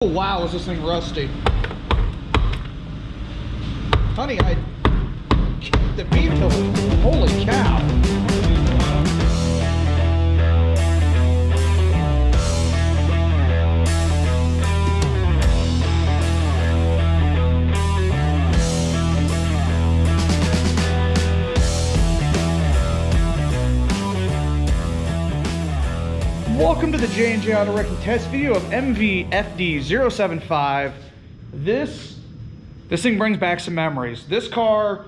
Oh wow, is this thing rusty. Honey, the beef pillow, holy cow. Welcome to the J&J Auto Wrecking test video of MVFD075. This thing brings back some memories. This car,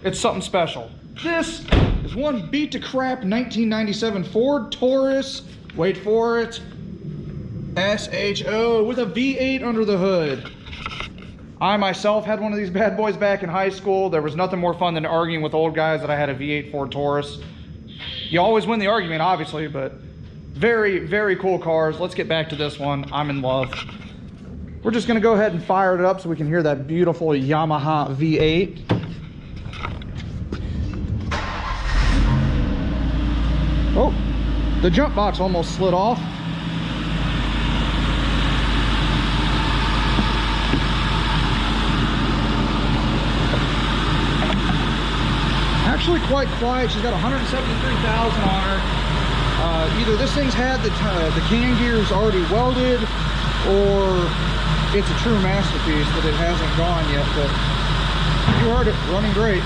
it's something special. This is one beat to crap 1997 Ford Taurus, wait for it, SHO with a V8 under the hood. I myself had one of these bad boys back in high school. There was nothing more fun than arguing with old guys that I had a V8 Ford Taurus. You always win the argument, obviously, but very, very cool cars. Let's get back to this one. I'm in love. We're just gonna go ahead and fire it up so we can hear that beautiful Yamaha V8. Oh, the jump box almost slid off. Actually quite quiet. She's got 173,000 on her. Either this thing's had the can gears already welded, or it's a true masterpiece that it hasn't gone yet, but you heard it, running great.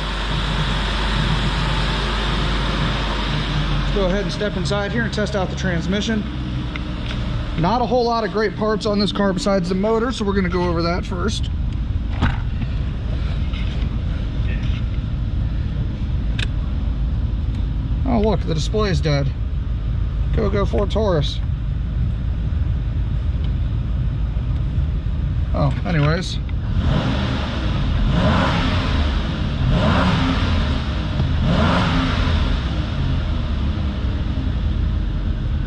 Let's go ahead and step inside here and test out the transmission. Not a whole lot of great parts on this car besides the motor, so we're going to go over that first. Oh look, the display is dead. Go Ford Taurus. Oh, anyways.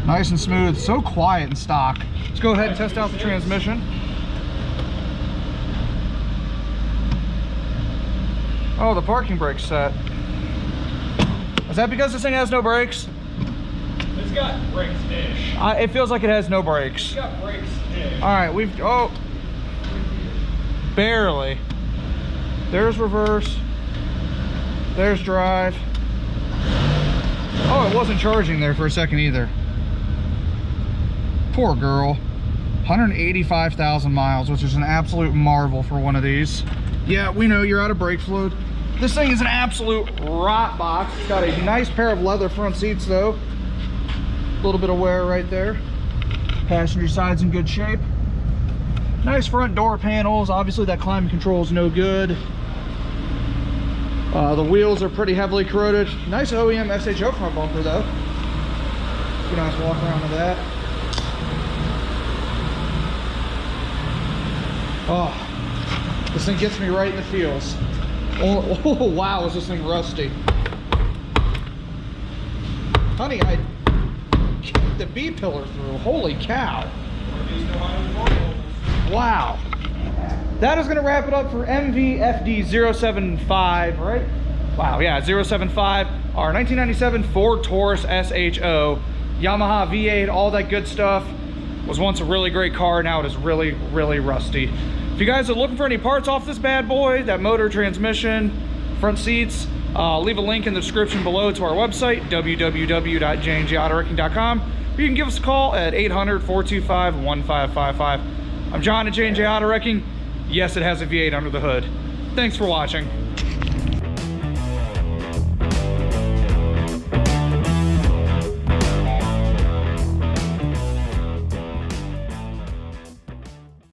Nice and smooth, so quiet and stock. Let's go ahead and test out the transmission. Oh, the parking brake's set. Is that because this thing has no brakes? It's got brakes-ish. It feels like it has no brakes. It's got brakes-ish. All right, oh, barely. There's reverse. There's drive. Oh, it wasn't charging there for a second either. Poor girl. 185,000 miles, which is an absolute marvel for one of these. Yeah, we know you're out of brake fluid. This thing is an absolute rot box. It's got a nice pair of leather front seats though. A little bit of wear right there. Passenger side's in good shape. Nice front door panels. Obviously that climate control is no good. The wheels are pretty heavily corroded. Nice OEM SHO front bumper though. Get a nice walk around with that. Oh, this thing gets me right in the feels. Oh wow, is this thing rusty. Honey, I kicked the B pillar through. Holy cow. Wow. That is going to wrap it up for MVFD075, right? Wow, yeah, 075. Our 1997 Ford Taurus SHO. Yamaha V8, all that good stuff. Was once a really great car, now it is really, really rusty. If you guys are looking for any parts off this bad boy, that motor, transmission, front seats, leave a link in the description below to our website, www.jnjautorwrecking.com. Or you can give us a call at 800-425-1555. I'm John at J&J Auto Wrecking. Yes, it has a V8 under the hood. Thanks for watching.